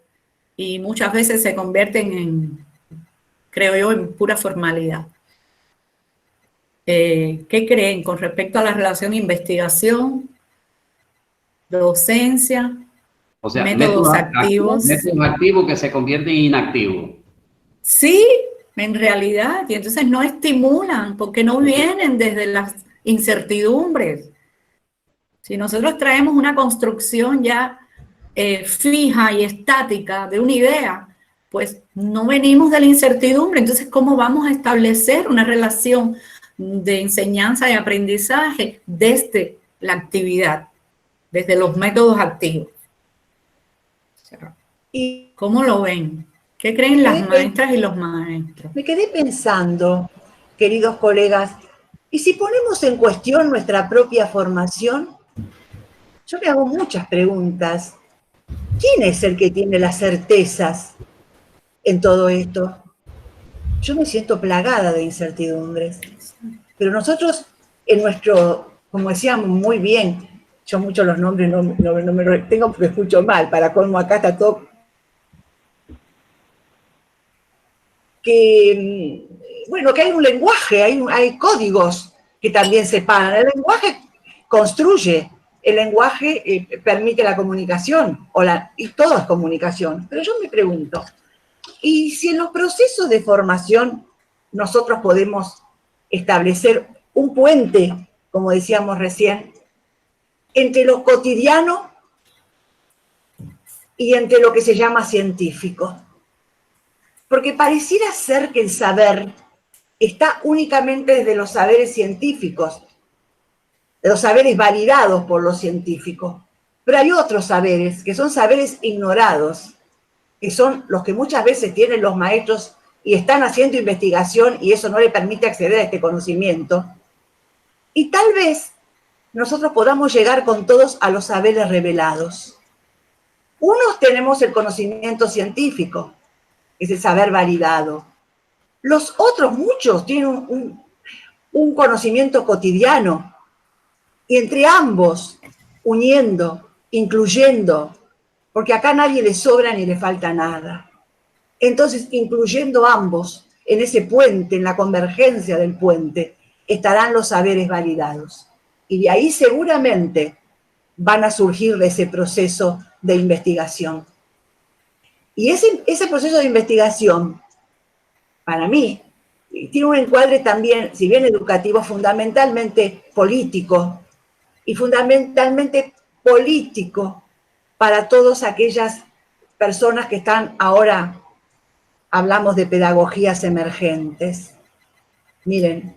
y muchas veces se convierten en, creo yo, en pura formalidad. ¿Qué creen con respecto a la relación investigación, docencia, O sea, métodos activos? Métodos activos que se convierten en inactivos. Sí, en realidad, y entonces no estimulan porque no vienen desde las incertidumbres. Si nosotros traemos una construcción ya fija y estática de una idea, pues no venimos de la incertidumbre. Entonces, ¿cómo vamos a establecer una relación de enseñanza y aprendizaje desde la actividad, desde los métodos activos? Y ¿Cómo lo ven? ¿Qué creen las maestras y los maestros? me quedé pensando, queridos colegas, ¿y si ponemos en cuestión nuestra propia formación? Yo me hago muchas preguntas. ¿Quién es el que tiene las certezas en todo esto? Yo me siento plagada de incertidumbres. Pero nosotros, en nuestro, como decíamos muy bien, yo mucho los nombres no me tengo porque escucho mal, para colmo acá está todo. Que, bueno, que hay un lenguaje, hay códigos que también separan. El lenguaje construye, el lenguaje permite la comunicación, y todo es comunicación. Pero yo me pregunto, ¿y si en los procesos de formación nosotros podemos establecer un puente, como decíamos recién, entre lo cotidiano y entre lo que se llama científico? Porque pareciera ser que el saber está únicamente desde los saberes científicos, de los saberes validados por los científicos. Pero hay otros saberes, que son saberes ignorados, que son los que muchas veces tienen los maestros y están haciendo investigación y eso no le permite acceder a este conocimiento. Y tal vez nosotros podamos llegar con todos a los saberes revelados. Unos tenemos el conocimiento científico, es el saber validado. Los otros, muchos, tienen un conocimiento cotidiano. Y entre ambos, uniendo, incluyendo, porque acá a nadie le sobra ni le falta nada. Entonces, incluyendo ambos en ese puente, en la convergencia del puente, estarán los saberes validados. Y de ahí seguramente van a surgir de ese proceso de investigación. Y ese proceso de investigación, para mí, tiene un encuadre también, si bien educativo, fundamentalmente político, y fundamentalmente político para todas aquellas personas que están ahora, hablamos de pedagogías emergentes. Miren,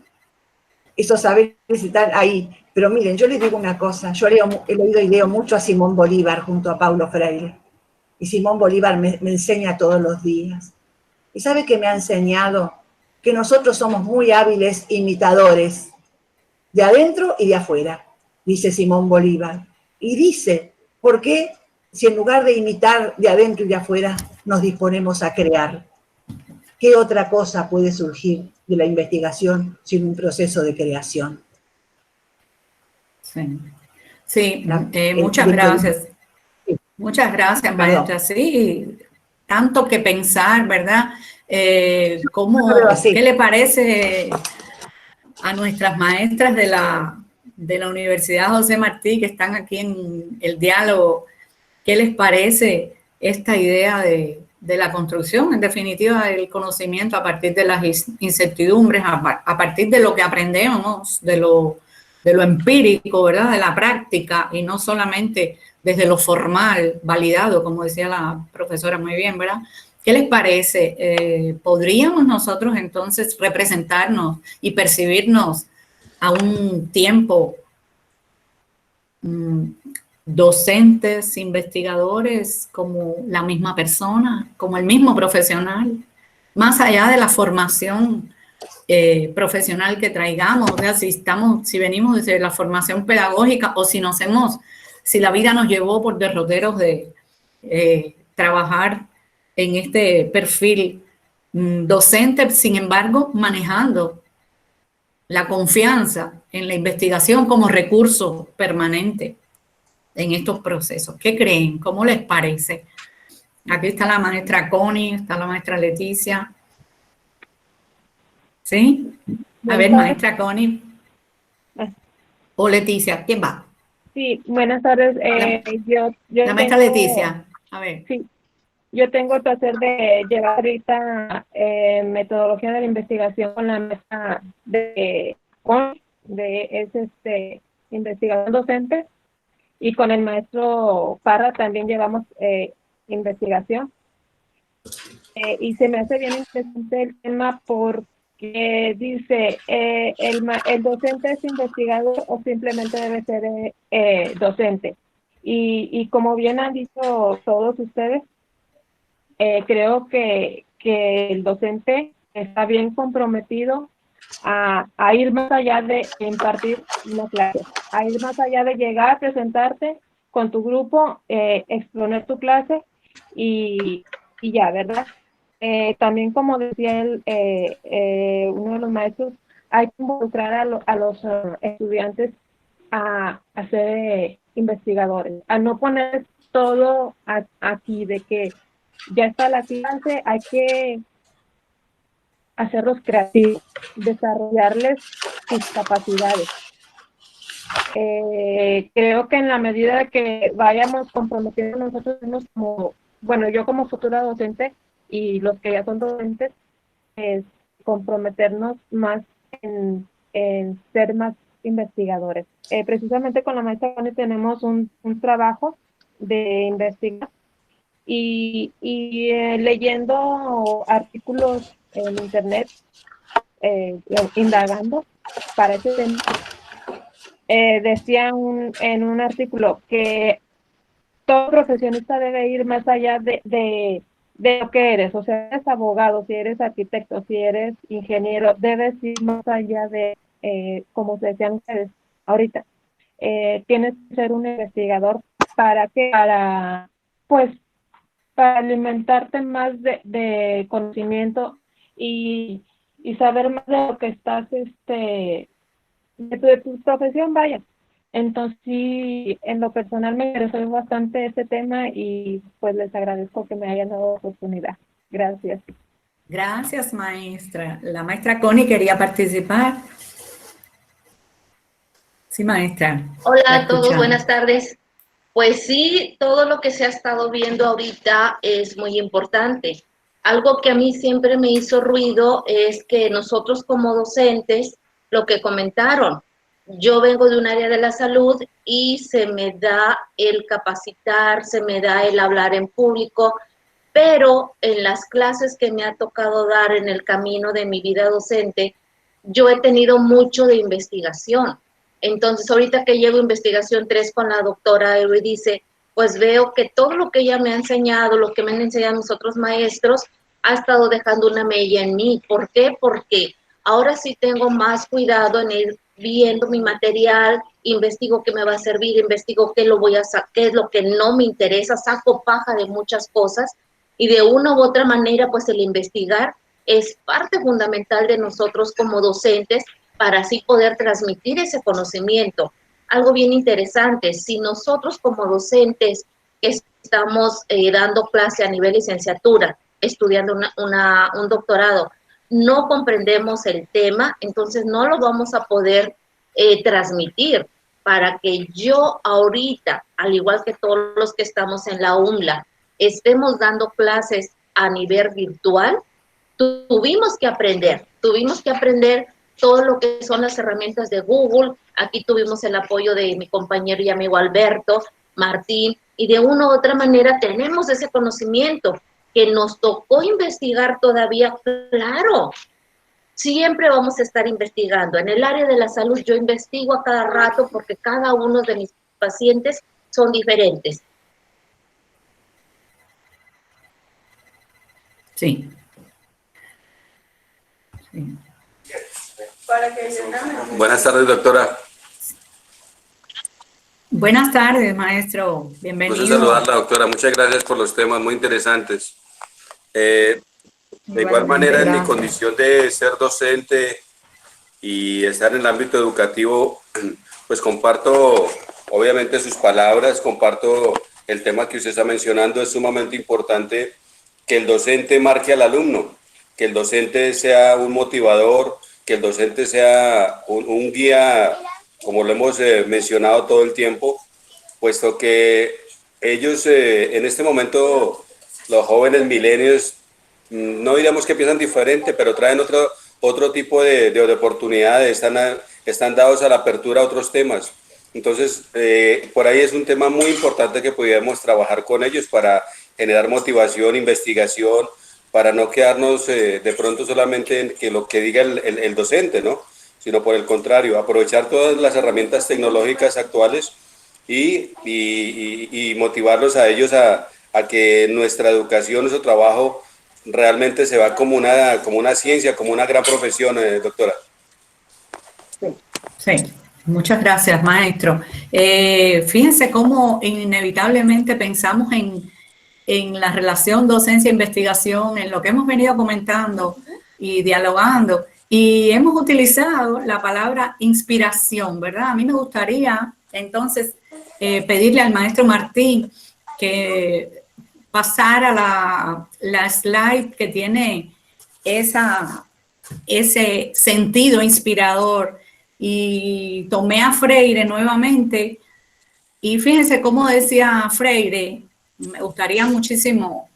esos saberes están ahí, pero miren, yo les digo una cosa, yo he leído y leo mucho a Simón Bolívar junto a Paulo Freire, y Simón Bolívar me enseña todos los días. ¿Y sabe qué me ha enseñado? Que nosotros somos muy hábiles imitadores, de adentro y de afuera, dice Simón Bolívar. Y dice, ¿por qué si en lugar de imitar de adentro y de afuera nos disponemos a crear? ¿Qué otra cosa puede surgir de la investigación sin un proceso de creación? Sí, muchas gracias. Muchas gracias, maestra. Sí, tanto que pensar, ¿verdad? ¿Qué le parece a nuestras maestras de la Universidad José Martí que están aquí en el diálogo? ¿Qué les parece esta idea de la construcción, en definitiva, del conocimiento a partir de las incertidumbres, a partir de lo que aprendemos, de lo empírico, ¿verdad? De la práctica, y no solamente desde lo formal, validado, como decía la profesora muy bien, ¿verdad? ¿Qué les parece? ¿Podríamos nosotros entonces representarnos y percibirnos a un tiempo docentes, investigadores, como la misma persona, como el mismo profesional, más allá de la formación profesional que traigamos? O sea, si venimos desde la formación pedagógica o si la vida nos llevó por derroteros trabajar en este perfil docente, sin embargo, manejando la confianza en la investigación como recurso permanente en estos procesos. ¿Qué creen? ¿Cómo les parece? Aquí está la maestra Connie, está la maestra Leticia. ¿Sí? A ver, maestra Connie. O Leticia, ¿quién va? Sí, buenas tardes. La maestra Leticia. A ver. Sí, yo tengo el placer de llevar ahorita metodología de la investigación con la mesa de investigación docente, y con el maestro Parra también llevamos investigación. Y se me hace bien interesante el tema porque dice, el docente es investigador o simplemente debe ser docente. Y como bien han dicho todos ustedes, creo que el docente está bien comprometido a ir más allá de impartir una clase, a ir más allá de llegar, presentarte con tu grupo, exponer tu clase y ya, ¿verdad? También, como decía uno de los maestros, hay que involucrar a los estudiantes a ser investigadores, a no poner todo aquí de que ya está la clase, hay que hacerlos creativos, desarrollarles sus capacidades. Creo que en la medida que vayamos comprometiendo nosotros mismos como, bueno, yo como futura docente y los que ya son docentes, es comprometernos más en ser más investigadores. Precisamente con la maestra Connie tenemos un trabajo de investigar y leyendo artículos en internet, indagando para ese tema, decía en un artículo que todo profesionista debe ir más allá de lo que eres, o sea, eres abogado, si eres arquitecto, si eres ingeniero, debes ir más allá de, como se decían ustedes ahorita, tienes que ser un investigador. ¿Para qué? Pues, para alimentarte más de conocimiento y saber más de lo que estás, de tu profesión, vaya. Entonces, sí, en lo personal me interesó bastante este tema y pues les agradezco que me hayan dado la oportunidad. Gracias. Gracias, maestra. La maestra Connie quería participar. Sí, maestra. Hola a todos, buenas tardes. Pues sí, todo lo que se ha estado viendo ahorita es muy importante. Algo que a mí siempre me hizo ruido es que nosotros como docentes, lo que comentaron, yo vengo de un área de la salud y se me da el capacitar, se me da el hablar en público, pero en las clases que me ha tocado dar en el camino de mi vida docente, yo he tenido mucho de investigación. Entonces, ahorita que llevo investigación 3 con la doctora Eurydice, pues veo que todo lo que ella me ha enseñado, lo que me han enseñado mis otros maestros, ha estado dejando una mella en mí. ¿Por qué? Porque ahora sí tengo más cuidado en ir viendo mi material, investigo qué me va a servir, investigo qué lo voy a sacar, qué es lo que no me interesa, saco paja de muchas cosas y de una u otra manera, pues el investigar es parte fundamental de nosotros como docentes para así poder transmitir ese conocimiento. Algo bien interesante, si nosotros como docentes que estamos dando clase a nivel licenciatura, estudiando un doctorado, no comprendemos el tema, entonces no lo vamos a poder transmitir. Para que yo ahorita, al igual que todos los que estamos en la UMLA, estemos dando clases a nivel virtual, tuvimos que aprender todo lo que son las herramientas de Google. Aquí tuvimos el apoyo de mi compañero y amigo Alberto Martín, y de una u otra manera tenemos ese conocimiento que nos tocó investigar todavía. Claro, siempre vamos a estar investigando. En el área de la salud yo investigo a cada rato porque cada uno de mis pacientes son diferentes. Sí. Buenas tardes, doctora. Buenas tardes, maestro. Bienvenido. Gusto saludarla, doctora. Muchas gracias por los temas muy interesantes. De igual manera, en mi condición de ser docente y estar en el ámbito educativo, pues comparto obviamente sus palabras, comparto el tema que usted está mencionando. Es sumamente importante que el docente marque al alumno, que el docente sea un motivador, que el docente sea un guía, como lo hemos mencionado todo el tiempo, puesto que ellos en este momento, los jóvenes milenios, no diremos que piensan diferente, pero traen otro tipo de oportunidades, están dados a la apertura a otros temas. Entonces, por ahí es un tema muy importante que pudiéramos trabajar con ellos para generar motivación, investigación, para no quedarnos de pronto solamente en que lo que diga el docente, ¿no? Sino por el contrario, aprovechar todas las herramientas tecnológicas actuales y motivarlos a ellos a que nuestra educación, nuestro trabajo realmente se va como una ciencia, como una gran profesión, doctora. Sí, muchas gracias, maestro. Fíjense cómo inevitablemente pensamos en la relación docencia-investigación, en lo que hemos venido comentando y dialogando, y hemos utilizado la palabra inspiración, ¿verdad? A mí me gustaría entonces pedirle al maestro Martín que pasara la slide que tiene ese sentido inspirador, y tomé a Freire nuevamente, y fíjense cómo decía Freire. Me gustaría muchísimo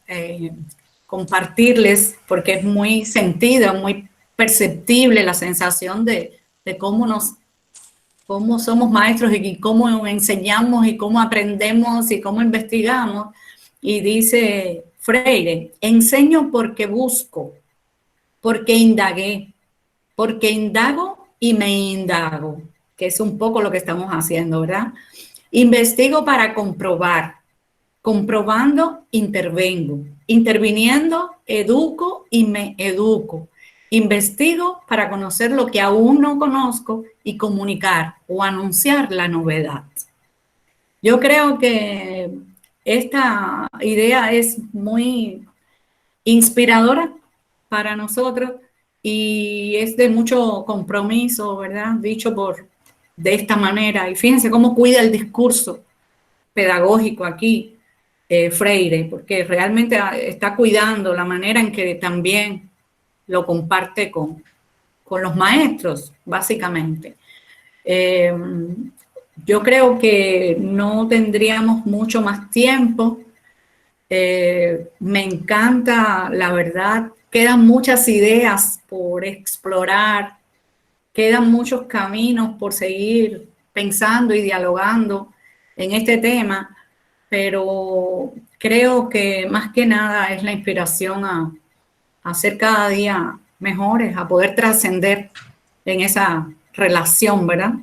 compartirles, porque es muy sentido, muy perceptible la sensación de cómo somos maestros y cómo enseñamos y cómo aprendemos y cómo investigamos. Y dice Freire: enseño porque busco, porque indagué, porque indago y me indago, que es un poco lo que estamos haciendo, ¿verdad? Investigo para comprobar, comprobando intervengo, interviniendo educo y me educo. Investigo para conocer lo que aún no conozco y comunicar o anunciar la novedad. Yo creo que esta idea es muy inspiradora para nosotros y es de mucho compromiso, ¿verdad? Dicho de esta manera. Y fíjense cómo cuida el discurso pedagógico aquí, Freire, porque realmente está cuidando la manera en que también lo comparte con los maestros, básicamente. Yo creo que no tendríamos mucho más tiempo. Me encanta, la verdad, quedan muchas ideas por explorar, quedan muchos caminos por seguir pensando y dialogando en este tema, pero creo que más que nada es la inspiración a ser cada día mejores, a poder trascender en esa relación, ¿verdad?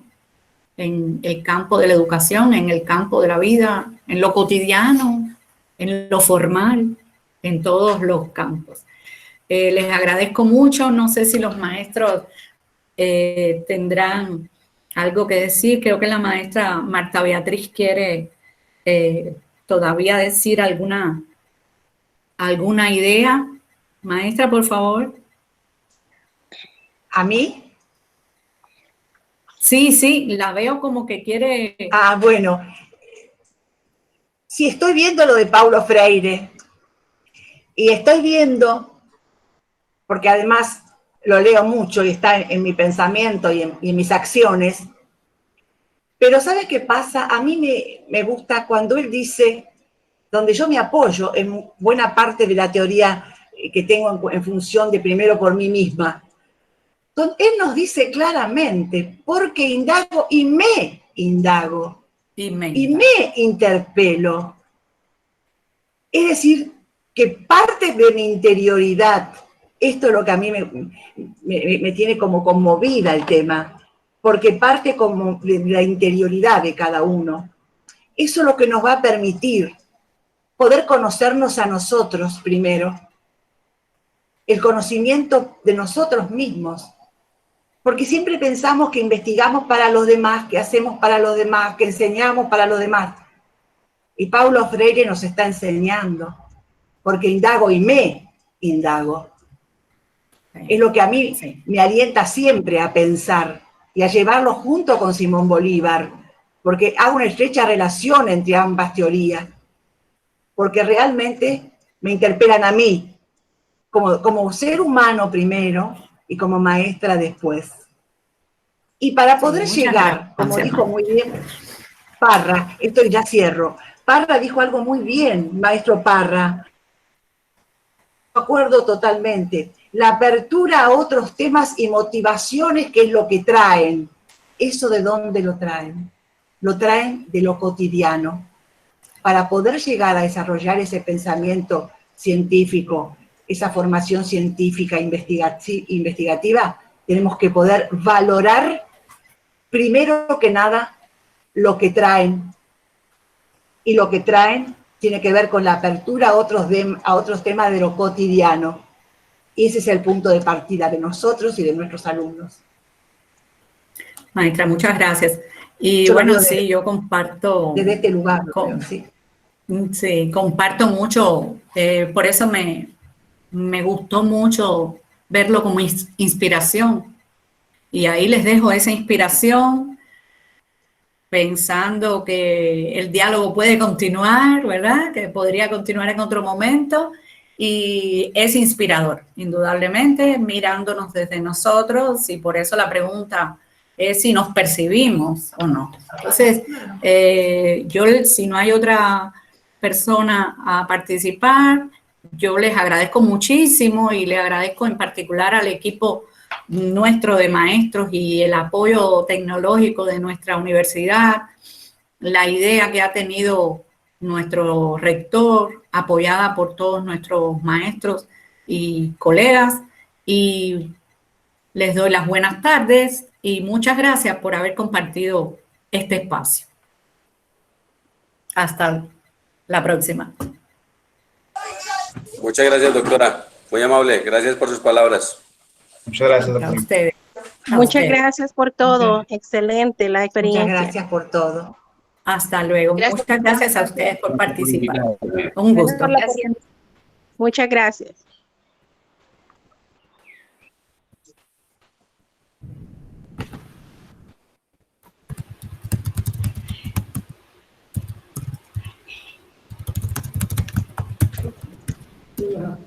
En el campo de la educación, en el campo de la vida, en lo cotidiano, en lo formal, en todos los campos. Les agradezco mucho. No sé si los maestros tendrán algo que decir. Creo que la maestra Marta Beatriz quiere todavía decir alguna idea. Maestra, por favor. ¿A mí? Sí, la veo como que quiere... Ah, bueno. Si estoy viendo lo de Paulo Freire, y estoy viendo, porque además lo leo mucho y está en mi pensamiento y en mis acciones, pero ¿sabe qué pasa? A mí me gusta cuando él dice, donde yo me apoyo en buena parte de la teoría que tengo en función de primero por mí misma, donde él nos dice claramente, porque indago y me indago, y me interpelo. Es decir, que parte de mi interioridad, esto es lo que a mí me tiene como conmovida el tema, porque parte como de la interioridad de cada uno. Eso es lo que nos va a permitir poder conocernos a nosotros primero, el conocimiento de nosotros mismos, Porque siempre pensamos que investigamos para los demás, que hacemos para los demás, que enseñamos para los demás. Y Paulo Freire nos está enseñando, porque indago y me indago. Es lo que a mí me alienta siempre a pensar y a llevarlo junto con Simón Bolívar, porque hago una estrecha relación entre ambas teorías, porque realmente me interpelan a mí, como ser humano primero y como maestra después. Y para poder llegar, como dijo muy bien Parra, esto ya cierro, Parra dijo algo muy bien, maestro Parra, de acuerdo totalmente, la apertura a otros temas y motivaciones, que es lo que traen. ¿Eso de dónde lo traen? Lo traen de lo cotidiano. Para poder llegar a desarrollar ese pensamiento científico, esa formación científica investigativa, tenemos que poder valorar, primero que nada, lo que traen. Y lo que traen tiene que ver con la apertura a otros temas de lo cotidiano. Y ese es el punto de partida de nosotros y de nuestros alumnos. Maestra, muchas gracias. Y bueno, sí, yo comparto. Desde este lugar, sí. Sí, comparto mucho. Por eso me gustó mucho verlo como inspiración. Y ahí les dejo esa inspiración, pensando que el diálogo puede continuar, ¿verdad? Que podría continuar en otro momento. Y es inspirador, indudablemente, mirándonos desde nosotros, y por eso la pregunta es si nos percibimos o no. Entonces, si no hay otra persona a participar, yo les agradezco muchísimo y le agradezco en particular al equipo nuestro de maestros y el apoyo tecnológico de nuestra universidad, la idea que ha tenido nuestro rector, apoyada por todos nuestros maestros y colegas, y les doy las buenas tardes y muchas gracias por haber compartido este espacio. Hasta la próxima. Muchas gracias, doctora. Muy amable. Gracias por sus palabras. Muchas gracias, doctora. A ustedes. Muchas gracias por todo. Excelente la experiencia. Muchas gracias por todo. Hasta luego. Muchas gracias a ustedes por participar. Un gusto. Muchas gracias. Yeah.